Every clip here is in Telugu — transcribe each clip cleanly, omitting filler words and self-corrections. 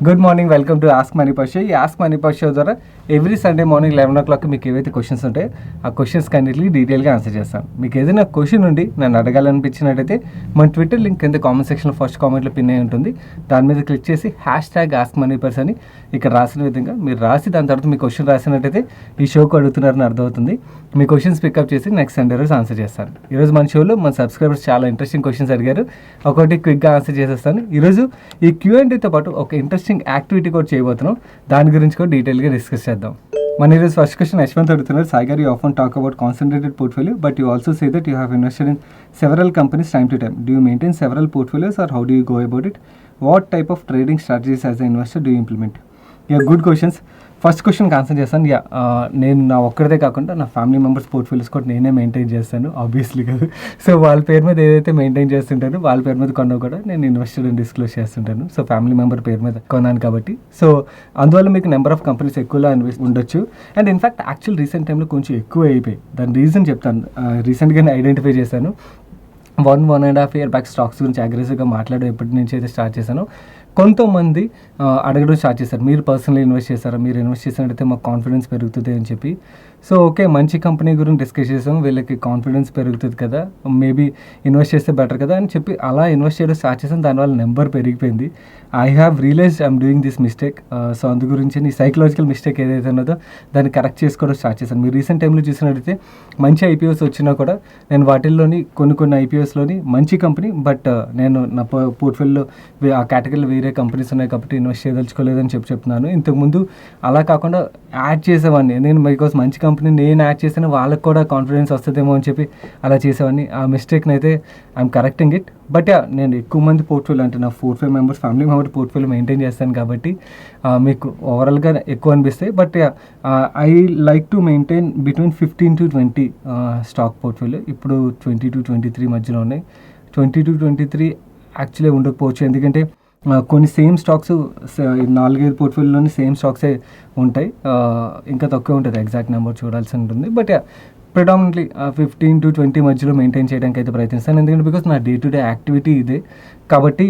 Good morning, welcome to ask money per show. ఈ ఆస్క్ మనీ పర్ షో ద్వారా ఎవ్రీ సండే మార్నింగ్ 11 o'clock మీకు ఏవైతే క్వశ్చన్స్ ఉంటాయో ఆ క్వశ్చన్స్ అన్నిటికీ డీటెయిల్గా ఆన్సర్ చేస్తాను. మీకు ఏదైనా క్వశ్చన్ ఉండి నన్ను అడగాలనిపించినట్టయితే మన ట్విట్టర్ లింక్ కింద కామెంట్ సెక్షన్లో ఫస్ట్ కామెంట్లో పిన్ అయి ఉంటుంది. దాని మీద క్లిక్ చేసి #ఆస్క్ మనీ పర్స్ అని ఇక్కడ రాసిన విధంగా మీరు రాసి దాని తర్వాత మీ క్వశ్చన్ రాసినట్టయితే ఈ షోకు అడుగుతున్నారని అర్థమవుతుంది. మీ క్వశ్చన్స్ పికప్ చేసి నెక్స్ట్ సండే రోజు ఆన్సర్ చేస్తాను. ఈరోజు మన షోలో మన సబ్స్క్రైబర్స్ చాలా ఇంట్రెస్టింగ్ క్వశ్చన్స్ అడిగారు. ఒకటి క్విక్గా ఆన్సర్ చేసేస్తాను. ఈరోజు ఈ Q&Aతో పాటు ఒక ఇంట్రెస్టింగ్ యాక్టివిటీ కూడా చేయబోతున్నాం. దాని గురించి కూడా డీటెయిల్గా డిస్కస్ చేద్దాం. మన ఈరోజు ఫస్ట్ క్వశ్చన్ యశ్వంత్ అడుగుతున్నారు. Sai garu, you often talk about concentrated portfolio but you also say that you have invested in several companies time to time. Do you maintain several portfolios or how do you go about it? What type of trading strategies as a investor do you implement? Good questions. First క్వశ్చన్కి ఆన్సర్ చేస్తాను. నేను నా ఒక్కరిదే కాకుండా నా ఫ్యామిలీ మెంబర్స్ పోర్ట్ఫోలియోస్ కూడా నేనే మెయింటైన్ చేస్తాను, ఆబ్వియస్లీ కదా. సో వాళ్ళ పేరు మీద ఏదైతే మెయింటైన్ చేస్తుంటానో వాళ్ళ పేరు మీద కొన్నా కూడా నేను ఇన్వెస్టెడ్ అని డిస్క్లోజ్ చేస్తుంటాను. సో ఫ్యామిలీ మెంబర్ పేరు మీద కొన్నాను కాబట్టి. సో అందువల్ల మీకు నెంబర్ ఆఫ్ కంపెనీస్ ఎక్కువగా ఉండొచ్చు. అండ్ ఇన్ఫ్యాక్ట్ యాక్చువల్ రీసెంట్ టైంలో కొంచెం ఎక్కువ అయిపోయి. దాని రీజన్ చెప్తాను. రీసెంట్గానే ఐడెంటిఫై చేశాను. 1.5 year బ్యాక్ స్టాక్స్ గురించి అగ్రెసివ్గా మాట్లాడడం ఎప్పటి నుంచి అయితే స్టార్ట్ చేశాను. కొంతమంది అడగడం స్టార్ట్ చేశారు, మీరు పర్సనల్లీ ఇన్వెస్ట్ చేస్తారా, మీరు ఇన్వెస్ట్ చేసినట్టయితే మాకు కాన్ఫిడెన్స్ పెరుగుతుంది అని చెప్పి. సో ఓకే, మంచి కంపెనీ గురించి డిస్కస్ చేసాం, వీళ్ళకి కాన్ఫిడెన్స్ పెరుగుతుంది కదా, మేబీ ఇన్వెస్ట్ చేస్తే బెటర్ కదా అని చెప్పి అలా ఇన్వెస్ట్ చేయడం స్టార్ట్ చేసాను. దానివల్ల నెంబర్ పెరిగిపోయింది. I have realised I'm doing this mistake. So అందు గురించి నీ సైకలాజికల్ మిస్టేక్ ఏదైతే ఉన్నదో దాన్ని కరెక్ట్ చేసుకోవడం స్టార్ట్ చేశాను. మీరు రీసెంట్ టైంలో చూసినట్టయితే మంచి ఐపీఓస్ వచ్చినా కూడా నేను వాటిల్లోని కొన్ని ఐపీఓస్లోని మంచి కంపెనీ, బట్ నేను నా పోర్ట్ఫోలియోలో ఆ కేటగిరీలో వేరే కంపెనీస్ ఉన్నాయి కాబట్టి ఇన్వెస్ట్ చేయదలుచుకోలేదని చెప్తున్నాను. ఇంతకుముందు అలా కాకుండా యాడ్ చేసేవాడిని. నేను బికాస్ మంచి కంపెనీ నేను యాడ్ చేసిన వాళ్ళకి కూడా కాన్ఫిడెన్స్ వస్తుందేమో అని చెప్పి అలా చేసేవాడిని. ఆ మిస్టేక్ని అయితే ఐఎమ్ కరెక్టింగ్ ఇట్. బట్ నేను ఎక్కువ మంది పోర్ట్ఫోలియో అంటే నా 4-5 members family member portfolio maintain చేస్తాను కాబట్టి మీకు ఓవరాల్గా ఎక్కువ అనిపిస్తాయి. But I like to maintain between 15 to 20 stock portfolio. ఇప్పుడు 20 to 23 మధ్యలో ఉన్నాయి. 20 to 23 యాక్చువల్లీ ఉండకపోవచ్చు, ఎందుకంటే కొన్ని సేమ్ స్టాక్స్ 4-5 పోర్ట్ఫోలియోలోని సేమ్ స్టాక్సే ఉంటాయి. ఇంకా తక్కువ ఉంటుంది, ఎగ్జాక్ట్ నెంబర్ చూడాల్సి ఉంటుంది. బట్ ప్రిడామినెంట్లీ 15 to 20 మధ్యలో మెయింటైన్ చేయడానికి అయితే ప్రయత్నిస్తాను. ఎందుకంటే బికాస్ నా డే టు డే యాక్టివిటీ ఇదే కాబట్టి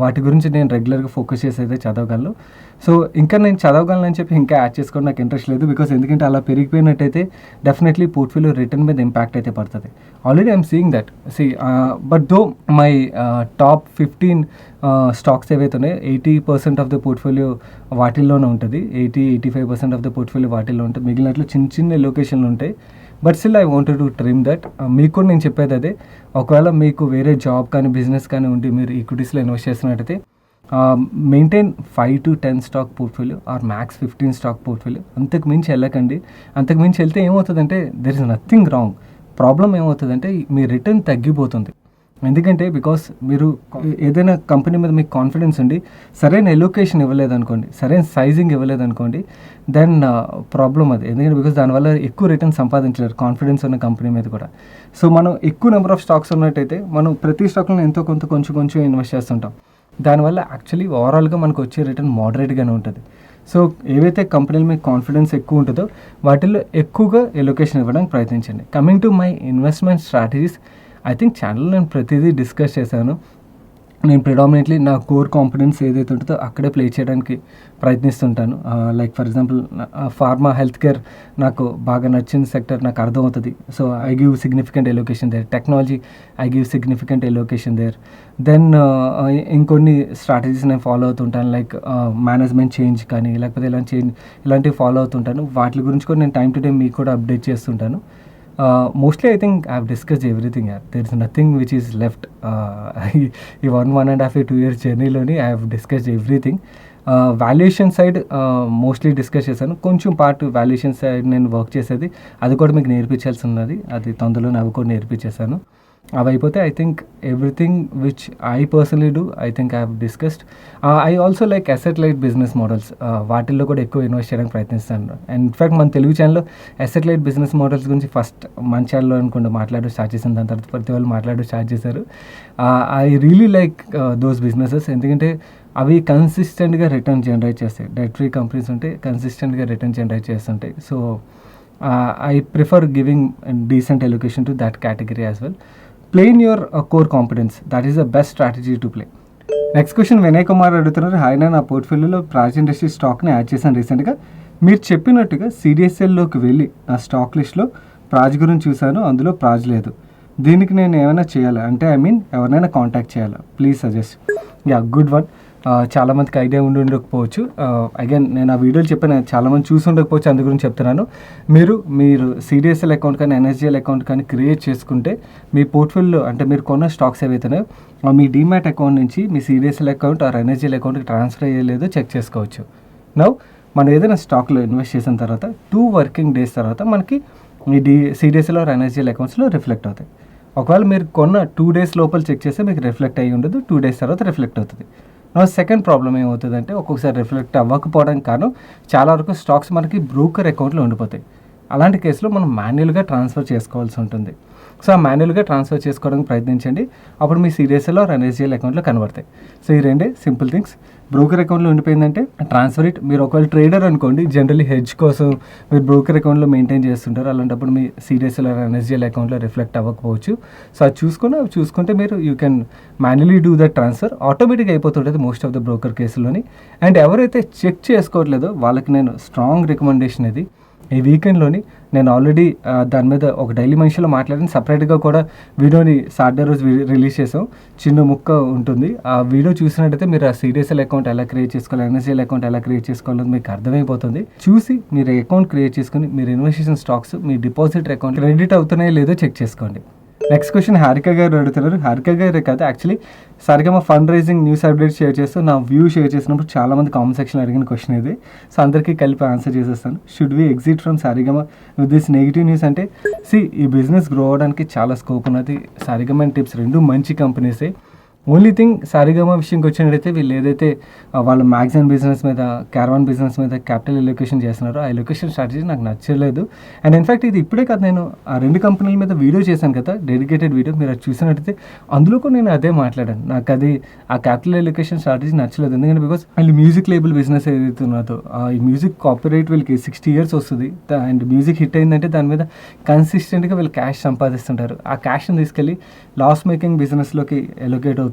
వాటి గురించి నేను రెగ్యులర్గా ఫోకస్ చేసి అయితే చదవగలను. సో ఇంకా నేను చదవగలను అని చెప్పి ఇంకా యాడ్ చేసుకోవడం నాకు ఇంట్రెస్ట్ లేదు. బికాస్ ఎందుకంటే అలా పెరిగిపోయినట్టయితే డెఫినెట్లీ పోర్ట్ఫోలియో రిటర్న్ మీద ఇంపాక్ట్ అయితే పడుతుంది. Already I'm seeing that. But though my top 15 stocks ఏవైతే ఉన్నాయో 80% ఆఫ్ ద పోర్ట్ఫోలియో వాటిల్లోనే ఉంటుంది. 80-85% ఆఫ్ ద పోర్ట్ఫోలియో వాటిల్లో ఉంటుంది. మిగిలినట్లు చిన్న లొకేషన్లు ఉంటాయి. But still I wanted to trim that. మీకు కూడా నేను చెప్పేది అదే, ఒకవేళ మీకు వేరే జాబ్ కానీ బిజినెస్ కానీ ఉండి మీరు ఈక్విటీస్లో ఇన్వెస్ట్ చేస్తున్నట్టయితే maintain 5 to 10 stock portfolio or max 15 stock portfolio. అంతకు మించి వెళ్ళకండి. అంతకు మించి వెళ్తే ఏమవుతుందంటే there is nothing wrong. Problem ఏమవుతుందంటే మీ రిటర్న్ తగ్గిపోతుంది. ఎందుకంటే బికాస్ మీరు ఏదైనా కంపెనీ మీద మీకు కాన్ఫిడెన్స్ ఉండి సరైన ఎలొకేషన్ ఇవ్వలేదనుకోండి, సరైన సైజింగ్ ఇవ్వలేదనుకోండి, దెన్ ప్రాబ్లం అది. ఎందుకంటే బికాస్ దానివల్ల ఎక్కువ రిటర్న్ సంపాదించలేరు కాన్ఫిడెన్స్ ఉన్న కంపెనీ మీద కూడా. సో మనం ఎక్కువ నెంబర్ ఆఫ్ స్టాక్స్ ఉన్నట్టయితే మనం ప్రతి స్టాక్లో ఎంతో కొంచెం ఇన్వెస్ట్ చేస్తుంటాం. దానివల్ల యాక్చువల్లీ ఓవరాల్గా మనకు వచ్చే రిటర్న్ మోడరేట్గానే ఉంటుంది. సో ఏవైతే కంపెనీలు మీకు కాన్ఫిడెన్స్ ఎక్కువ ఉంటుందో వాటిల్లో ఎక్కువగా ఎలొకేషన్ ఇవ్వడానికి ప్రయత్నించండి. Coming to my investment strategies, I think ఛానల్లో నేను ప్రతిదీ డిస్కస్ చేశాను. నేను ప్రిడామినెంట్లీ నా కోర్ కాంపిటెన్స్ ఏదైతే ఉంటుందో అక్కడే ప్లే చేయడానికి ప్రయత్నిస్తుంటాను. Like for example pharma health care నాకు బాగా నచ్చిన సెక్టర్, నాకు అర్థమవుతుంది. So I give significant allocation there. Technology I give significant allocation there. Then ఇంకొన్ని స్ట్రాటజీస్ నేను ఫాలో అవుతుంటాను, లైక్ మేనేజ్మెంట్ చేంజ్ కానీ లేకపోతే ఇలాంటివి ఫాలో అవుతుంటాను. వాటి గురించి కూడా నేను టైం టు టైం మీకు కూడా అప్డేట్ చేస్తుంటాను. Mostly I think I've discussed everything. There is nothing which is left. ఈ 1.5-2 years జర్నీలోని I have discussed everything. Valuation side mostly discuss చేశాను. కొంచెం పార్ట్ వాల్యుయేషన్ సైడ్ నేను వర్క్ చేసేది, అది కూడా మీకు నేర్పించాల్సి ఉన్నది. అది తొందరలోనే అవి కూడా నేర్పించేశాను. అవి అయిపోతే I think everything which I personally do I think I have discussed. I also like asset light business models. వాటిల్లో కూడా ఎక్కువ ఇన్వెస్ట్ చేయడానికి ప్రయత్నిస్తాను. అండ్ ఇన్ఫ్యాక్ట్ మన తెలుగు ఛానల్లో అసెట్ లైట్ బిజినెస్ మోడల్స్ గురించి ఫస్ట్ మన ఛానల్లో అనుకుంటూ మాట్లాడడం స్టార్ట్ చేశాను. దాని తర్వాత ప్రతి వాళ్ళు మాట్లాడడం స్టార్ట్ చేశారు. I really like those businesses, ఎందుకంటే అవి కన్సిస్టెంట్గా రిటర్న్ జనరేట్ చేస్తాయి. డెట్ ఫ్రీ కంపెనీస్ ఉంటే కన్సిస్టెంట్గా రిటర్న్ జనరేట్ చేస్తుంటాయి. So I prefer giving decent allocation to that category as well. Play in your core competence. That is the best strategy to play. Next question Vinay Kumar అడుగుతున్నారు. హాయ్ నా పోర్ట్ఫోలియోలో ప్రాజ్ ఇండస్ట్రీ స్టాక్ని యాడ్ చేశాను రీసెంట్గా. మీరు చెప్పినట్టుగా సిడిఎస్ఎల్లోకి వెళ్ళి నా స్టాక్ లిస్ట్లో ప్రాజ్ గురించి చూశాను, అందులో ప్రాజ్ లేదు. దీనికి నేను ఏమైనా చేయాలా, అంటే ఎవరినైనా కాంటాక్ట్ చేయాలా? Please suggest. Yeah, good one. చాలామందికి ఐడియా ఉండకపోవచ్చు. అగైన్ నేను ఆ వీడియోలు చెప్పాను, చాలామంది చూసి ఉండకపోవచ్చు, అందు గురించి చెప్తున్నాను. మీరు సిడిఎస్ఎల్ అకౌంట్ కానీ ఎన్ఎస్జిఎల్ అకౌంట్ కానీ క్రియేట్ చేసుకుంటే మీ పోర్ట్ఫోలియోలో అంటే మీరు కొన్న స్టాక్స్ ఏవైతున్నాయో మీ డీమ్యాట్ అకౌంట్ నుంచి మీ సిడిఎస్ఎల్ అకౌంట్ ఆర్ ఎన్ఎస్జిఎల్ అకౌంట్కి ట్రాన్స్ఫర్ అయ్యేలేదో చెక్ చేసుకోవచ్చు. నౌ మనం ఏదైనా స్టాక్లో ఇన్వెస్ట్ చేసిన తర్వాత 2 వర్కింగ్ డేస్ తర్వాత మనకి మీ సిడిఎస్ఎల్ ఆర్ ఎన్ఎస్జిఎల్ అకౌంట్స్లో రిఫ్లెక్ట్ అవుతాయి. ఒకవేళ మీరు కొన్న 2 డేస్ లోపల చెక్ చేస్తే మీకు రిఫ్లెక్ట్ అయ్యి ఉండదు, 2 డేస్ తర్వాత రిఫ్లెక్ట్ అవుతుంది. సెకండ్ ప్రాబ్లం ఏమవుతుందంటే ఒక్కొక్కసారి రిఫ్లెక్ట్ అవ్వకపోవడానికి కారణం చాలా వరకు స్టాక్స్ మనకి బ్రోకర్ అకౌంట్లో ఉండిపోతాయి. అలాంటి కేసులో మనం మాన్యువల్గా ట్రాన్స్ఫర్ చేసుకోవాల్సి ఉంటుంది. సో ఆ మాన్యువల్గా ట్రాన్స్ఫర్ చేసుకోవడానికి ప్రయత్నించండి, అప్పుడు మీ సిడిఎస్ఎల్ ఆర్ ఎన్ఎస్జిఎల్ అకౌంట్లో కనబడతాయి. సో ఈ రెండే సింపుల్ థింగ్స్. బ్రోకర్ అకౌంట్లో ఉండిపోయిందంటే ట్రాన్స్ఫర్ ఇట్. మీరు ఒకవేళ ట్రేడర్ అనుకోండి, జనరల్లీ హెడ్జ్ కోసం మీరు బ్రోకర్ అకౌంట్లో మెయింటైన్ చేస్తుంటారు, అలాంటప్పుడు మీ సిడిఎస్ఎల్ ఆర్ ఎన్ఎస్జిఎల్ అకౌంట్లో రిఫ్లెక్ట్ అవ్వకపోవచ్చు. సో అది చూసుకుంటే మీరు you can manually do that transfer, ఆటోమేటిక్గా అయిపోతుంటుంది మోస్ట్ ఆఫ్ ద బ్రోకర్ కేసుల్లోని. అండ్ ఎవరైతే చెక్ చేసుకోవట్లేదో వాళ్ళకి నేను స్ట్రాంగ్ రికమెండేషన్ ఇది. ఈ వీకెండ్లోని నేను ఆల్రెడీ దాని మీద ఒక డైలీ మనిషిలో మాట్లాడిన సపరేట్గా కూడా వీడియోని సాటర్డే రోజు రిలీజ్ చేసాం, చిన్న ముక్క ఉంటుంది. ఆ వీడియో చూసినట్టయితే మీరు ఆ సిడిఎస్ఎల్ అకౌంట్ ఎలా క్రియేట్ చేసుకోవాలి, ఎన్ఎస్జిఎల్ అకౌంట్ ఎలా క్రియేట్ చేసుకోవాలని మీకు అర్థమైపోతుంది. చూసి మీరు అకౌంట్ క్రియేట్ చేసుకుని మీరు ఇన్వెస్ట్ చేసిన స్టాక్స్ మీ డిపాజిటర్ అకౌంట్ క్రెడిట్ అవుతున్నాయో లేదో చెక్ చేసుకోండి. నెక్స్ట్ క్వశ్చన్ హారిక గారు అడుగుతున్నారు. హారిక గారు కాదు, actually Saregama fund raising news update share చేస్తూ నా వ్యూ షేర్ చేసినప్పుడు చాలామంది కామెంట్ సెక్షన్లో అడిగిన క్వశ్చన్ ఇది. సో అందరికీ కలిపి ఆన్సర్ చేసేస్తాను. Should we exit from Saregama with this negative news అంటే ఈ బిజినెస్ గ్రో అవ్వడానికి చాలా స్కోప్ ఉన్నది. సరిగమ అండ్ టిప్స్ రెండు మంచి కంపెనీసే. ఓన్లీ థింగ్ సరిగమ విషయంకి వచ్చినట్టయితే వీళ్ళు ఏదైతే వాళ్ళ మ్యాగజైన్ బిజినెస్ మీద, క్యారవాన్ బిజినెస్ మీద క్యాపిటల్ ఎలొకేషన్ చేస్తున్నారో ఆ ఎలొకేషన్ స్ట్రాటజీ నాకు నచ్చలేదు. అండ్ ఇన్ఫ్యాక్ట్ ఇది ఇప్పుడే కదా, నేను ఆ 2 కంపెనీల మీద వీడియో చేశాను కదా, డెడికేటెడ్ వీడియో, మీరు అది చూసినట్టయితే అందులో కూడా నేను అదే మాట్లాడాను. నాకు అది ఆ క్యాపిటల్ ఎలొకేషన్ స్ట్రాటజీ నచ్చలేదు. ఎందుకంటే బికాస్ వీళ్ళు మ్యూజిక్ లేబుల్ బిజినెస్ ఏదైతే ఉన్నదో ఈ మ్యూజిక్ కాపీరైట్ వీళ్ళకి 60 years వస్తుంది. అండ్ మ్యూజిక్ హిట్ అయిందంటే దాని మీద కన్సిస్టెంట్గా వీళ్ళు క్యాష్ సంపాదిస్తుంటారు. ఆ క్యాష్ని తీసుకెళ్ళి లాస్ మేకింగ్ బిజినెస్లోకి ఎలొకేట్ అవుతుంది.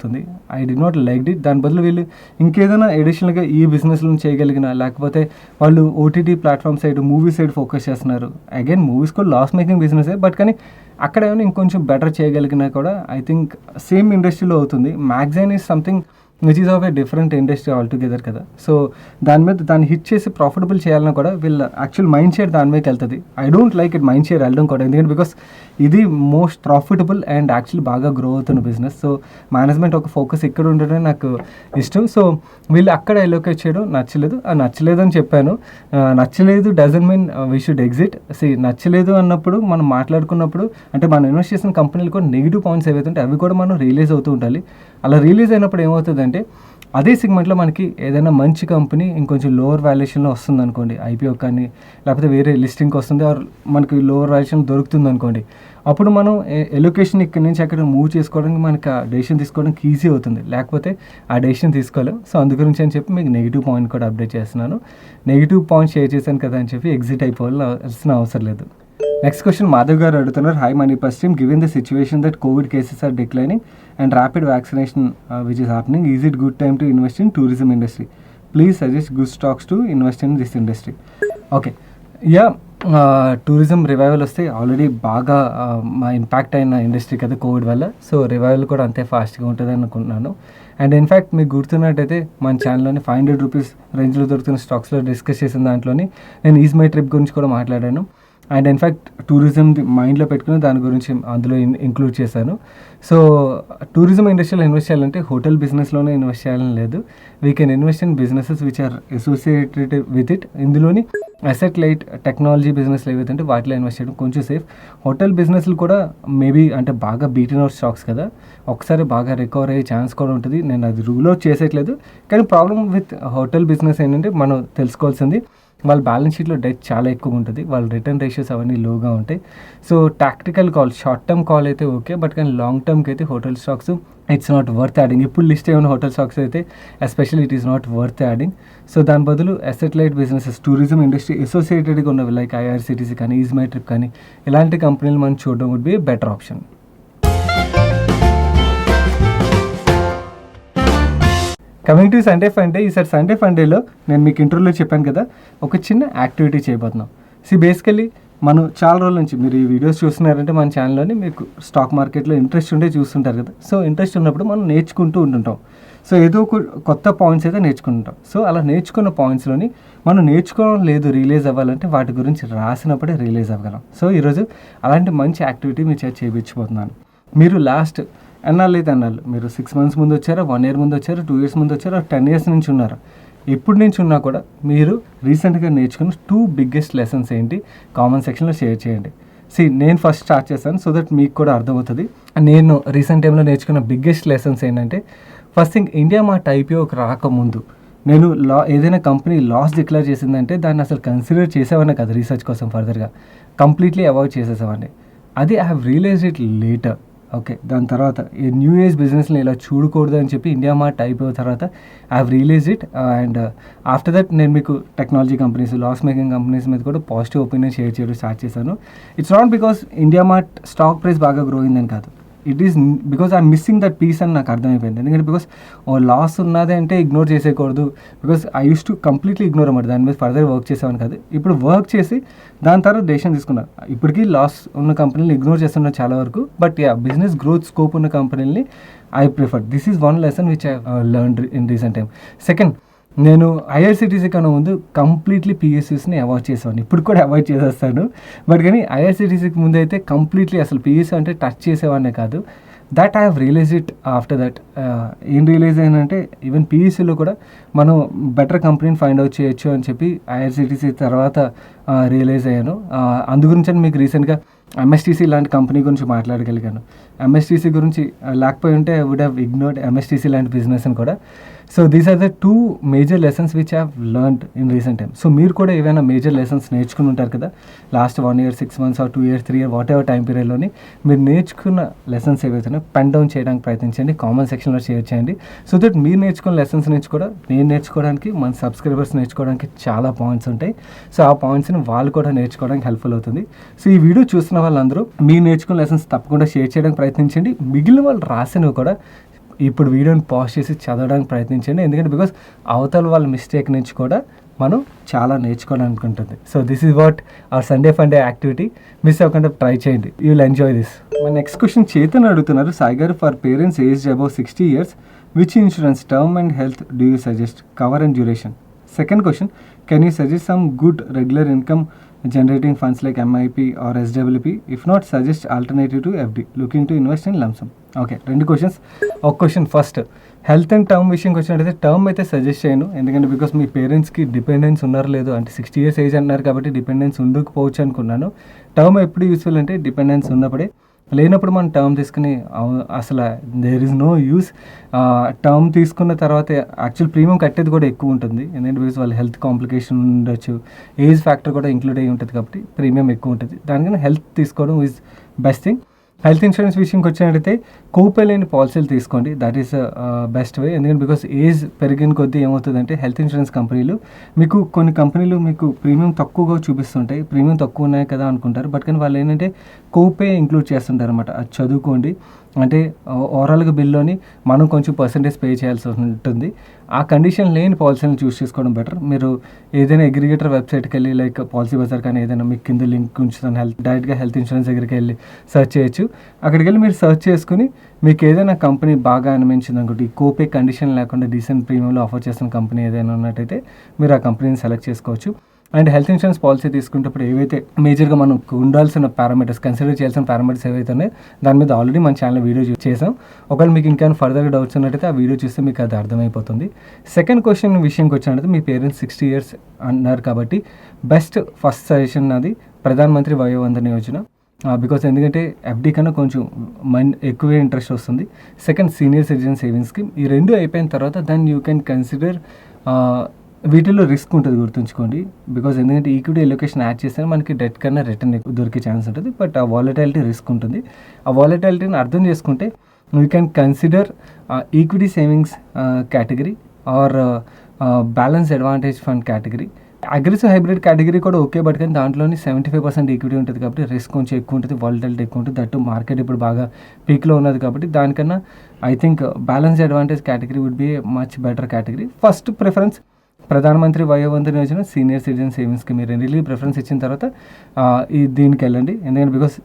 I did not like it. దాని బదులు వీళ్ళు ఇంకేదైనా ఎడిషనల్గా ఈ బిజినెస్లో చేయగలిగిన, లేకపోతే వాళ్ళు OTT platform side, movie side focus చేస్తున్నారు. అగైన్ మూవీస్ కూడా లాస్ మేకింగ్ బిజినెసే, బట్ కానీ అక్కడ ఏమైనా ఇంకొంచెం బెటర్ చేయగలిగినా కూడా ఐ థింక్ సేమ్ ఇండస్ట్రీలో అవుతుంది. Magazine is something which is of a different industry altogether కదా. సో దాన్ని హిట్ చేసి ప్రాఫిటబుల్ చేయాలన్నా కూడా వీళ్ళ యాక్చువల్ మైండ్ షేర్ దాని మీదకి వెళ్తుంది. I don't like it mind share వెళ్ళడం కూడా, ఎందుకంటే బికాస్ ఇది మోస్ట్ ప్రాఫిటబుల్ అండ్ యాక్చువల్లీ బాగా గ్రో అవుతున్న బిజినెస్. సో మేనేజ్మెంట్ ఒక ఫోకస్ ఇక్కడ ఉండడమే నాకు ఇష్టం. సో వీళ్ళు అక్కడ ఎలోకేట్ చేయడం నచ్చలేదు అని చెప్పాను. నచ్చలేదు doesn't mean we should exit. నచ్చలేదు అన్నప్పుడు మనం మాట్లాడుకున్నప్పుడు అంటే మనం ఇన్వెస్ట్ చేసిన కంపెనీలు కూడా నెగిటివ్ పాయింట్స్ ఏవైతే ఉంటే అవి కూడా మనం రియలైజ్ అవుతూ ఉండాలి. అలా రిలీజ్ అయినప్పుడు ఏమవుతుందంటే అదే సెగ్మెంట్లో మనకి ఏదైనా మంచి కంపెనీ ఇంకొంచెం లోవర్ వాల్యుయేషన్లో వస్తుంది అనుకోండి, ఐపీఓ కానీ లేకపోతే వేరే లిస్టింగ్కి వస్తుంది, ఆర్ మనకి లోవర్ వాల్యుయేషన్ దొరుకుతుంది అనుకోండి, అప్పుడు మనం ఎలొకేషన్ ఇక్కడి నుంచి అక్కడ మూవ్ చేసుకోవడానికి మనకి ఆ డెసిషన్ తీసుకోవడానికి ఈజీ అవుతుంది. లేకపోతే ఆ డెసిషన్ తీసుకోలేం. సో అందు గురించి అని చెప్పి మీకు నెగిటివ్ పాయింట్ కూడా అప్డేట్ చేస్తున్నాను. నెగిటివ్ పాయింట్ షేర్ చేశాను కదా అని చెప్పి ఎగ్జిట్ అయిపోవాల్సిన అవసరం లేదు. నెక్స్ట్ క్వశ్చన్ మాధవ్ గారు అడుగుతున్నారు. Hi money first team, given the situation that Covid cases are declining and rapid vaccination which is happening, is it good time to invest in tourism industry? Please suggest good stocks to invest in this industry. Okay, yeah, tourism revival వస్తే ఆల్రెడీ బాగా ఇంపాక్ట్ అయిన ఇండస్ట్రీ కదా కోవిడ్ వల్ల. సో రివైవల్ కూడా అంతే ఫాస్ట్గా ఉంటుంది అనుకుంటున్నాను. అండ్ ఇన్ఫ్యాక్ట్ మీకు గుర్తున్నట్టయితే మన ఛానల్లోని 500 రూపీస్ రేంజ్లో దొరుకుతున్న స్టాక్స్లో డిస్కస్ చేసిన దాంట్లోని నేను ఈజ్ మై ట్రిప్ గురించి కూడా మాట్లాడాను. అండ్ ఇన్ఫ్యాక్ట్ టూరిజం మైండ్లో పెట్టుకుని దాని గురించి అందులో ఇంక్లూడ్ చేశాను. సో టూరిజం ఇండస్ట్రీలో ఇన్వెస్ట్ చేయాలంటే హోటల్ బిజినెస్లోనే ఇన్వెస్ట్ చేయాలని లేదు. We can invest in businesses which are associated with it. ఇందులోని అసెట్ లైట్ టెక్నాలజీ బిజినెస్లు ఏవైతే వాటిలో ఇన్వెస్ట్ చేయడం కొంచెం సేఫ్. హోటల్ బిజినెస్లు కూడా మేబీ అంటే బాగా బీటెన్ అవుట్ స్టాక్స్ కదా, ఒకసారి బాగా రికవర్ అయ్యే ఛాన్స్ కూడా ఉంటుంది. నేను అది రూల్ అవుట్ చేసేయట్లేదు, కానీ ప్రాబ్లం విత్ హోటల్ బిజినెస్ ఏంటంటే మనం తెలుసుకోవాల్సింది వాళ్ళ బ్యాలెన్స్ షీట్లో డెట్ చాలా ఎక్కువ ఉంటుంది, వాళ్ళ రిటర్న్ రేషియోస్ అవన్నీ లోగా ఉంటాయి. So tactical call, short term call అయితే ఓకే, బట్ కానీ లాంగ్ టర్మ్కి అయితే hotel stocks it's not worth adding. ఇప్పుడు లిస్ట్ అయిన హోటల్ స్టాక్స్ అయితే especially it is not worth adding. So దాని బదులు asset light businesses, tourism industry అసోసియేటెడ్గా ఉన్నవి లైక్ ఐఆర్సిటీసీ కానీ, ఈజ్ మై ట్రిప్ కానీ, ఇలాంటి కంపెనీలు మనం చూడడం would be better option. Coming to Sunday funday, ఈసారి సండే ఫండేలో నేను మీకు ఇంటర్వ్యూలో చెప్పాను కదా, ఒక చిన్న యాక్టివిటీ చేయబోతున్నాం. బేసికలీ మనం చాలా రోజుల నుంచి మీరు ఈ వీడియోస్ చూస్తున్నారంటే మన ఛానల్లోని మీకు స్టాక్ మార్కెట్లో ఇంట్రెస్ట్ ఉంటే చూస్తుంటారు కదా. సో ఇంట్రెస్ట్ ఉన్నప్పుడు మనం నేర్చుకుంటూ ఉంటుంటాం. సో ఏదో ఒక కొత్త పాయింట్స్ అయితే నేర్చుకుంటాం. సో అలా నేర్చుకున్న పాయింట్స్లోని మనం నేర్చుకోవడం లేదు రియలైజ్ అవ్వాలంటే వాటి గురించి రాసినప్పుడే రియలైజ్ అవ్వగలం. సో ఈరోజు అలాంటి మంచి యాక్టివిటీ మీ చేత చేయించబోతున్నాను. మీరు లాస్ట్ ఎన్నాళ్ళు అయితే అన్నాళ్ళు, మీరు 6 months ముందు వచ్చారా, 1 year ముందు వచ్చారా, 2 years ముందు వచ్చారా, 10 years నుంచి ఉన్నారా, ఎప్పటి నుంచి ఉన్నా కూడా మీరు రీసెంట్గా నేర్చుకున్న 2 biggest lessons ఏంటి కామెంట్ సెక్షన్లో షేర్ చేయండి. నేను ఫస్ట్ స్టార్ట్ చేస్తాను సో దట్ మీకు కూడా అర్థమవుతుంది. నేను రీసెంట్ టైంలో నేర్చుకున్న బిగ్గెస్ట్ లెసన్స్ ఏంటంటే, ఫస్ట్ థింగ్, ఇండియా మార్ట్ ఐపీఓకి రాకముందు నేను ఏదైనా కంపెనీ లాస్ డిక్లేర్ చేసిందంటే దాన్ని అసలు కన్సిడర్ చేసేవాడిని కాదు. రీసెర్చ్ కోసం ఫర్దర్గా కంప్లీట్లీ అవాయిడ్ చేసేసేవాడిని. అది I have realised it later. Okay, దాని తర్వాత ఈ న్యూ ఏజ్ బిజినెస్ని ఇలా చూడకూడదు అని చెప్పి ఇండియా మార్ట్ అయిపోయిన తర్వాత I have realise it. And after that నేను మీకు technology companies, loss making companies మీద కూడా పాజిటివ్ ఒపీనియన్ షేర్ చేయడం స్టార్ట్ చేశాను. It's not because India Mart stock price బాగా గ్రో అయిందని కాదు, it is because I'm missing that piece అని నాకు అర్థమైపోయింది. ఎందుకంటే బికాస్ లాస్ ఉన్నది అంటే ఇగ్నోర్ చేసేయకూడదు. Because I use to completely ignore అన్నమాట, దాని మీద ఫర్దర్ వర్క్ చేసేవాని కాదు. ఇప్పుడు వర్క్ చేసి దాని తర్వాత డెసిషన్ తీసుకున్నాను. ఇప్పటికీ లాస్ ఉన్న కంపెనీలు ఇగ్నోర్ చేస్తున్నారు చాలా వరకు, బట్ బిజినెస్ గ్రోత్ స్కోప్ ఉన్న కంపెనీలని I prefer. This is one lesson which I learned in recent time. Second, నేను ఐఆర్సిటీసీ కన్నా ముందు కంప్లీట్లీ పిఎస్యూస్ని అవాయిడ్ చేసేవాడిని, ఇప్పుడు కూడా అవాయిడ్ చేసేస్తాను. బట్ కానీ ఐఆర్సిటీసీకి ముందు అయితే కంప్లీట్లీ అసలు పిఎస్యూ అంటే టచ్ చేసేవాడినే కాదు. That I have realise it after that. ఏం రియలైజ్ అయ్యానంటే ఈవెన్ పిఎస్యూలో కూడా మనం బెటర్ కంపెనీని ఫైండ్ అవుట్ చేయొచ్చు అని చెప్పి ఐఆర్సిటీసీ తర్వాత రియలైజ్ అయ్యాను. అందు గురించి మీకు రీసెంట్గా ఎంఎస్టీసీ లాంటి కంపెనీ గురించి మాట్లాడగలిగాను. ఎంఎస్టీసీ గురించి లేకపోయి ఉంటే I would have ignored MSTC లాంటి బిజినెస్ అని కూడా. So these are the 2 major lessons which I have learned in recent time. So మీరు కూడా ఏవైనా మేజర్ లెసన్స్ నేర్చుకుని ఉంటారు కదా, last 1 year, 6 months or 2 years, 3 years, whatever time పీరియడ్లోని మీరు నేర్చుకున్న లెసన్స్ ఏవైతే పెన్ డౌన్ చేయడానికి ప్రయత్నించండి, కామెంట్ సెక్షన్లో షేర్ చేయండి. సో దట్ మీరు నేర్చుకున్న లెసన్స్ నుంచి కూడా నేను నేర్చుకోవడానికి, మన సబ్స్క్రైబర్స్ నేర్చుకోవడానికి చాలా పాయింట్స్ ఉంటాయి. సో ఆ పాయింట్స్ని వాళ్ళు కూడా నేర్చుకోవడానికి హెల్ప్ఫుల్ అవుతుంది. సో ఈ వీడియో చూస్తున్న వాళ్ళందరూ మీరు నేర్చుకున్న లెసన్స్ తప్పకుండా షేర్ చేయడానికి ప్రయత్నించండి. మిగిలిన వాళ్ళు రాసినవి కూడా ఇప్పుడు వీడియోని పాజ్ చేసి చదవడానికి ప్రయత్నించండి. ఎందుకంటే బికాస్ అవతల వాళ్ళ మిస్టేక్ నుంచి కూడా మనం చాలా నేర్చుకోవడానికి ఉంటుంది. So this is what hour Sunday funday activity. Miss అవ్వకుండా ట్రై చేయండి, యూ విల్ ఎంజాయ్ దిస్. మా నెక్స్ట్ క్వశ్చన్ చేతన్ అడుగుతున్నారు. సాయి గారు, for parents aged above 60 years, which insurance, term and health, do you suggest, cover and duration? Second question, can you suggest some good regular income generating funds like MIP or SWP? If not, suggest alternative to FD. Looking to invest in lump sum. ఓకే, 2 questions. ఒక question first, health and term విషయంకి వచ్చినట్టయితే టర్మ్ అయితే సజెస్ట్ చేయను. ఎందుకంటే బికాస్ మీ పేరెంట్స్కి డిపెండెన్స్ ఉన్నారు లేదు అంటే 60 years ఏజ్ అన్నారు కాబట్టి డిపెండెన్స్ ఉండకపోవచ్చు అనుకున్నాను. టర్మ్ ఎప్పుడు యూస్ఫుల్ అంటే డిపెండెన్స్ ఉన్నప్పుడే, లేనప్పుడు మనం టర్మ్ తీసుకుని అసలు there is no use. Term తీసుకున్న తర్వాత యాక్చువల్ ప్రీమియం కట్టేది కూడా ఎక్కువ ఉంటుంది. ఎందుకంటే బికాస్ వాళ్ళ హెల్త్ కాంప్లికేషన్ ఉండొచ్చు, ఏజ్ ఫ్యాక్టర్ కూడా ఇంక్లూడ్ అయ్యి ఉంటుంది కాబట్టి ప్రీమియం ఎక్కువ ఉంటుంది. దానికన్నా హెల్త్ తీసుకోవడం is best thing. Health insurance విషయంకి వచ్చినట్టయితే కోపే లేని పాలసీలు తీసుకోండి, దట్ ఈస్ బెస్ట్ వే. ఎందుకంటే బికాస్ ఏజ్ పెరిగిన కొద్దీ ఏమవుతుందంటే హెల్త్ ఇన్సూరెన్స్ కంపెనీలు మీకు కొన్ని కంపెనీలు మీకు ప్రీమియం తక్కువగా చూపిస్తుంటాయి. ప్రీమియం తక్కువ ఉన్నాయి కదా అనుకుంటారు, బట్ కానీ వాళ్ళు ఏంటంటే కోపే ఇంక్లూడ్ చేస్తుంటారు అనమాట. అది చదువుకోండి. అంటే ఓవరాల్గా బిల్లోని మనం కొంచెం పర్సంటేజ్ పే చేయాల్సి ఉంటుంది. ఆ కండిషన్ లేని పాలసీని చూస్ చేసుకోవడం బెటర్. మీరు ఏదైనా అగ్రిగేటర్ వెబ్సైట్కి వెళ్ళి లైక్ పాలసీ బజార్ కానీ ఏదైనా మీకు కింద లింక్ ఉంచుతాను, డైరెక్ట్గా హెల్త్ ఇన్సూరెన్స్ దగ్గరికి వెళ్ళి సెర్చ్ చేయొచ్చు. అక్కడికి వెళ్ళి మీరు సెర్చ్ చేసుకుని మీకు ఏదైనా కంపెనీ బాగా అనిపించింది అనుకోండి, ఈ కోపే కండిషన్ లేకుండా డీసెంట్ ప్రీమియంలో ఆఫర్ చేస్తున్న కంపెనీ ఏదైనా ఉన్నట్టయితే మీరు ఆ కంపెనీని సెలెక్ట్ చేసుకోవచ్చు. అండ్ హెల్త్ ఇన్సూరెన్స్ పాలసీ తీసుకునేటప్పుడు ఏవైతే మేజర్గా మనం ఉండాల్సిన పారామీటర్స్, కన్సిడర్ చేయాల్సిన పారామీటర్స్ ఏవైతే ఉన్నాయో దాని మీద ఆల్రెడీ మన ఛానల్ వీడియో చేసాం. ఒకవేళ మీకు ఇంకేమైనా ఫర్దర్గా డౌట్స్ ఉన్నట్టయితే ఆ వీడియో చూస్తే మీకు అది అర్థమైపోతుంది. సెకండ్ క్వశ్చన్ విషయంకి వచ్చినట్టయితే మీ పేరెంట్స్ 60 years అన్నారు కాబట్టి బెస్ట్ ఫస్ట్ సజెషన్ అది ప్రధాన్ మంత్రి వయోవందన యోజన. బికాస్ ఎందుకంటే ఎఫ్డీ కన్నా కొంచెం ఎక్కువే ఇంట్రెస్ట్ వస్తుంది. Second, senior citizen savings scheme. ఈ 2 అయిపోయిన తర్వాత దెన్ యూ కెన్ కన్సిడర్, వీటిల్లో రిస్క్ ఉంటుంది గుర్తుంచుకోండి. బికాజ్ ఎందుకంటే ఈక్విటీ ఎలొకేషన్ యాడ్ చేస్తే మనకి డెట్ కన్నా రిటర్న్ దొరికే ఛాన్స్ ఉంటుంది, బట్ ఆ వాలటాలిటీ రిస్క్ ఉంటుంది. ఆ వాలటాలిటీని అర్థం చేసుకుంటే you can consider equity savings category are balance advantage fund category. Aggressive hybrid category కూడా ఓకే, బట్ కానీ దాంట్లోని 75% ఈక్విటీ ఉంటుంది కాబట్టి రిస్క్ కొంచెం ఎక్కువ ఉంటుంది, వాలటిలిటీ ఎక్కువ ఉంటుంది. దట్టు మార్కెట్ ఇప్పుడు బాగా పీక్లో ఉన్నది కాబట్టి దానికన్నా I think balance advantage category would be much better category. First preference Pradhan Mantri Vaya Vandana Yojana senior citizen సేవింగ్స్కి మీరు రెండింటికి ప్రిఫరెన్స్ ఇచ్చిన తర్వాత దీనికి వెళ్ళండి. ఎందుకంటే బికాస్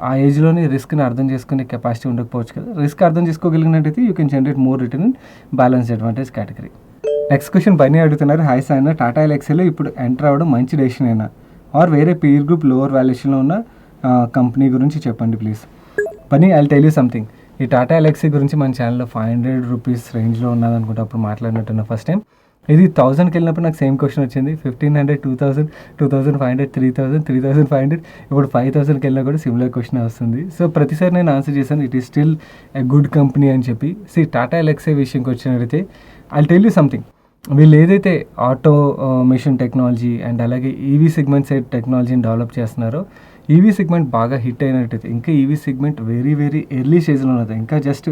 ఆ ఏజ్లోని రిస్క్ని అర్థం చేసుకునే కెపాసిటీ ఉండకపోవచ్చు కదా. రిస్క్ అర్థం చేసుకోగలిగినట్టయితే you can generate more return in balance advantage category. Next question Bunny అడుగుతున్నారు. హాయ్ సార్, టాటా ఎల్ఎక్సీలో ఇప్పుడు ఎంటర్ అవ్వడం మంచి డెసిషన్ అయినా ఆర్ వేరే పీర్ గ్రూప్ లోవర్ వాల్యుయేషన్లో ఉన్న కంపెనీ గురించి చెప్పండి please. Bunny, I tell you something. ఈ టాటా ఎల్ఎక్సీ గురించి మన ఛానల్లో 500 రూపీస్ రేంజ్లో ఉన్నది అనుకుంటే అప్పుడు మాట్లాడినట్టున్న ఫస్ట్ టైం. ఇది 1000కి వెళ్ళినప్పుడు నాకు సేమ్ క్వశ్చన్ వచ్చింది. 1500, 2000, 2500, 3000, 3500, ఇప్పుడు 5000కి వెళ్ళినా కూడా సిమిలర్ క్వశ్చన్ వస్తుంది. సో ప్రతిసారి నేను ఆన్సర్ చేశాను it is still a good company అని చెప్పి. టాటా ఎల్ఎక్సీ విషయంకి వచ్చినట్టయితే ఐ టెల్ యూ సంథింగ్. వీళ్ళు ఏదైతే ఆటోమేషన్ టెక్నాలజీ అండ్ అలాగే ఈవీ సెగ్మెంట్ సైడ్ టెక్నాలజీని డెవలప్ చేస్తున్నారో, ఈవీ సెగ్మెంట్ బాగా హిట్ అయినట్టయితే ఇంకా EV segment very very early స్టేజ్లో ఉన్నది. ఇంకా జస్ట్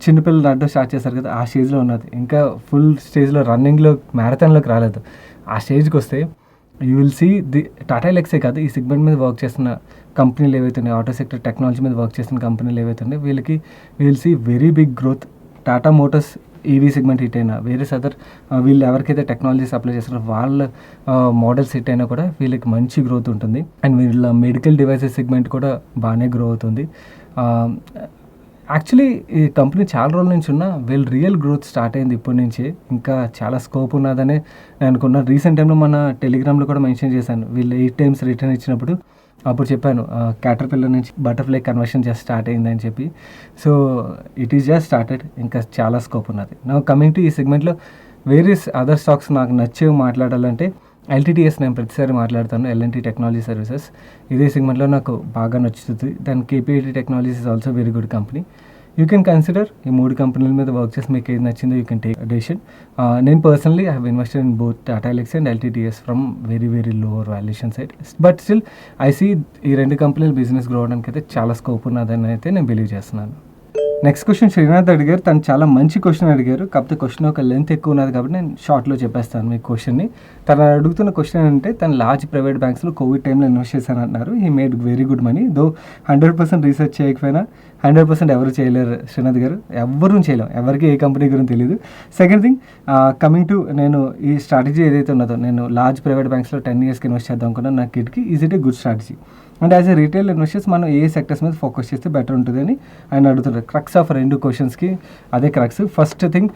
చిన్నపిల్లలు నడ్డం స్టార్ట్ చేస్తారు కదా, ఆ స్టేజ్లో ఉన్నది. ఇంకా ఫుల్ స్టేజ్లో రన్నింగ్లో మ్యారథాన్లోకి రాలేదు. ఆ స్టేజ్కి వస్తే యూ విల్ సీ టాటా ఎల్ఎక్సే కాదు, ఈ సెగ్మెంట్ మీద వర్క్ చేస్తున్న కంపెనీలు ఏవైతున్నాయి, ఆటో సెక్టర్ టెక్నాలజీ మీద వర్క్ చేస్తున్న కంపెనీలు ఏవైతున్నాయి, వీళ్ళకి will see very big growth. Tata Motors EV segment hit అయినా, వేరే అదర్ వీళ్ళు ఎవరికైతే టెక్నాలజీ సప్లై చేస్తారో వాళ్ళ మోడల్స్ హిట్ అయినా కూడా వీళ్ళకి మంచి గ్రోత్ ఉంటుంది. అండ్ వీళ్ళ మెడికల్ డివైసెస్ సెగ్మెంట్ కూడా బాగానే గ్రో అవుతుంది. యాక్చువల్లీ ఈ కంపెనీ చాలా రోజుల నుంచి ఉన్న వీళ్ళు రియల్ గ్రోత్ స్టార్ట్ అయింది ఇప్పటి నుంచే. ఇంకా చాలా స్కోప్ ఉన్నదని నేను అనుకున్నాను. రీసెంట్ టైంలో మన టెలిగ్రామ్లో కూడా మెన్షన్ చేశాను. వీళ్ళు 8 times రిటర్న్ ఇచ్చినప్పుడు అప్పుడు చెప్పాను క్యాటర్పిల్లర్ నుంచి బటర్ఫ్లై కన్వర్షన్ జస్ట్ స్టార్ట్ అయిందని చెప్పి. So it is just started, ఇంకా చాలా స్కోప్ ఉన్నది. నా కమింగ్ టు ఈ సెగ్మెంట్లో వేరియస్ అదర్ స్టాక్స్ నాకు నచ్చేవి మాట్లాడాలంటే ఎల్టీటీఎస్ నేను ప్రతిసారి మాట్లాడతాను, ఎల్ఎన్టీ టెక్నాలజీ సర్వీసెస్. ఇదే సెగ్మెంట్లో నాకు బాగా నచ్చుతుంది. దాని KPIT technologies is also very good company. You can consider ఈ 3 కంపెనీల మీద వర్క్ చేసి మీకు ఏది నచ్చిందో యూ కెన్ టేక్ డెసిషన్. నేను personally I have invested in both Tata Elxsi and LTTS from very very lower valuation side. But still I see ఈ 2 కంపెనీలు బిజినెస్ గ్రో అవడానికి అయితే చాలా స్కోప్ ఉన్నదని అయితే నేను బిలీవ్ చేస్తున్నాను. నెక్స్ట్ క్వశ్చన్ శ్రీనాథ్ అడిగారు. తను చాలా మంచి క్వశ్చన్ అడిగారు, కాకపోతే క్వశ్చన్ ఒక లెంత్ ఎక్కువ ఉన్నది కాబట్టి నేను షార్ట్లో చెప్పేస్తాను మీ క్వశ్చన్ని. తను అడుగుతున్న క్వశ్చన్ అంటే తను లార్జ్ ప్రైవేట్ బ్యాంక్స్లో కోవిడ్ టైంలో ఇన్వెస్ట్ చేశాను అంటున్నారు. He made very good money. Though 100% research చేయకపోయినా 100% ఎవరు చేయలేరు శ్రీనాథ్ గారు, ఎవరూ చేయలేం, ఎవరికి ఏ కంపెనీ గురించి తెలియదు. సెకండ్ థింగ్, కమింగ్ టు నేను ఈ స్ట్రాటజీ ఏదైతే ఉన్నదో, నేను లార్జ్ ప్రైవేట్ బ్యాంక్స్లో 10 yearsకి ఇన్వెస్ట్ చేద్దాం అనుకున్నాను. నా కిడ్కి is it a good strategy? And as a retail investors మనం ఏ సెక్టర్స్ మీద ఫోకస్ చేస్తే బెటర్ ఉంటుందని ఆయన అడుగుతున్నారు. క్రక్స్ ఆఫ్ 2 క్వశ్చన్స్కి అదే క్రక్స్. ఫస్ట్ థింగ్,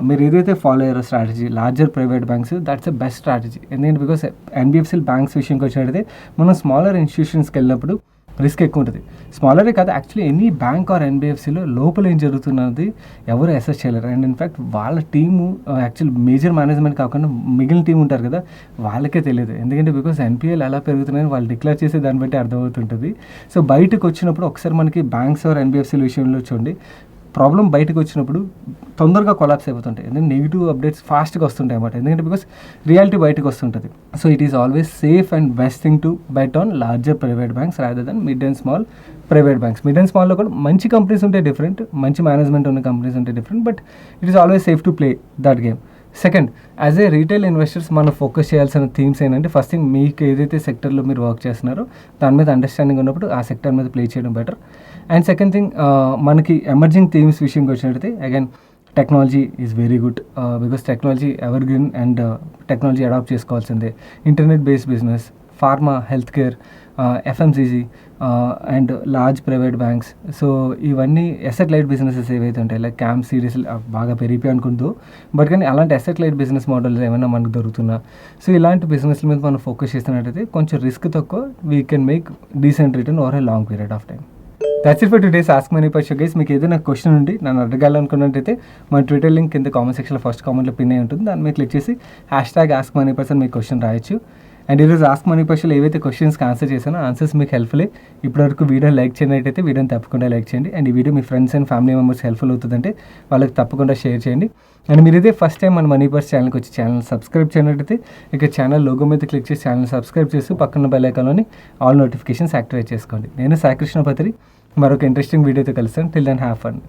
మీరు ఏదైతే ఫాలో అయ్యారో strategy larger private banks, that's a best strategy. ఎందుకంటే బికాస్ ఎన్బిఎఫ్సి బ్యాంక్స్ విషయంకి వచ్చినట్టయితే మనం స్మాలర్ ఇన్స్టిట్యూషన్స్కి వెళ్ళినప్పుడు రిస్క్ ఎక్కువ ఉంటుంది. స్మాలరే కాదు, యాక్చువల్లీ ఎనీ బ్యాంక్ ఆర్ ఎన్బిఎఫ్సిలో లోపల ఏం జరుగుతున్నది ఎవరు అసెస్ చేయలేరు. అండ్ ఇన్ఫ్యాక్ట్ వాళ్ళ టీము యాక్చువల్ మేజర్ మేనేజ్మెంట్ కాకుండా మిగిలిన టీం ఉంటారు కదా, వాళ్ళకే తెలియదు. ఎందుకంటే బికాస్ ఎన్పిఎల్ ఎలా పెరుగుతున్నాయని వాళ్ళు డిక్లేర్ చేసే దాన్ని బట్టి అర్థమవుతుంటుంది. సో బయటకు వచ్చినప్పుడు ఒకసారి మనకి బ్యాంక్స్ ఆర్ ఎన్బిఎఫ్సిల విషయంలో చూడండి, ప్రాబ్లం బయటకు వచ్చినప్పుడు తొందరగా కొలాప్స్ అయిపోతుంటాయి. ఎందుకంటే నెగిటివ్ అప్డేట్స్ ఫాస్ట్గా వస్తుంటాయి అన్నమాట. ఎందుకంటే బికాస్ రియాలిటీ బయటకు వస్తుంటుంది. So it is always safe and best thing to bet on larger private banks rather than mid and small private banks. Mid and స్మాల్లో కూడా మంచి కంపెనీస్ ఉంటే డిఫరెంట్, మంచి మేనేజ్మెంట్ ఉన్న కంపెనీస్ ఉంటే different, but it is always safe to play that game. Second, as a retail investors మనం ఫోకస్ చేయాల్సిన థీమ్స్ ఏంటంటే, ఫస్ట్ థింగ్ మీకు ఏదైతే సెక్టర్లో మీరు వర్క్ చేస్తున్నారో దాని మీద అండర్స్టాండింగ్ ఉన్నప్పుడు ఆ సెక్టర్ మీద ప్లే చేయడం బెటర్. అండ్ సెకండ్ థింగ్, మనకి ఎమర్జింగ్ థీమ్స్ విషయంకి వచ్చినట్టయితే again technology is very good because technology evergreen and technology adapt చేసుకోవాల్సిందే. Internet based business, pharma, health care, FMCG and large private banks. So ఇవన్నీ అసెట్ లైట్ బిజినెసెస్ ఏవైతే ఉంటాయి, లైక్ క్యాంప్ సిరీస్ బాగా పెరిగిపోయి అనుకుంటూ, బట్ కానీ అలాంటి అసెట్ లైట్ బిజినెస్ మోడల్స్ ఏమైనా మనకు దొరుకుతున్నా, సో ఇలాంటి బిజినెస్ల మీద మనం ఫోకస్ చేస్తున్నట్టయితే కొంచెం రిస్క్ తక్కువ, we can make decent return over a long period of time. That's it for today's ask money per show guys. మీకు ఏదైనా క్వశ్చన్ ఉండి నన్ను అడగాలనుకున్నట్టయితే మన ట్విట్టర్ లింక్ కింద కామెంట్ సెక్షన్లో ఫస్ట్ కామెంట్లో పిన్ అయి ఉంటుంది. దాని మీద క్లిక్ చేసి #AskMoneyPerson మీ క్వశ్చన్ రాయొచ్చు. అండ్ ఈరోజు ఆస్క్ మనీ పర్సన్లో ఏవైతే క్వశ్చన్స్కి ఆన్సర్ చేశానో ఆన్సర్స్ మీకు హెల్ప్ఫుల్లే. ఇప్పటివరకు వీడియోని లైక్ చేయనట్టయితే వీడియోని తప్పకుండా లైక్ చేయండి. అండ్ ఈ వీడియో మీ friends and family members helpful అవుతుందంటే వాళ్ళకి తప్పకుండా షేర్ చేయండి. అండ్ మీరు ఇదే ఫస్ట్ టైం మన మనీ పర్స్ ఛానల్కి వచ్చి ఛానల్ సబ్స్క్రైబ్ చేయనట్టయితే ఇక ఛానల్ లోగో మీద క్లిక్ చేసి ఛానల్ సబ్స్క్రైబ్ చేసి పక్కన బెల్ ఐకాన్లోని ఆల్ నోటిఫికేషన్స్ యాక్టివేట్ చేసుకోండి. నేను సాయి కృష్ణ పత్రి మరొక ఇంట్రెస్టింగ్ వీడియోతో కలుస్తాను. Till then have fun.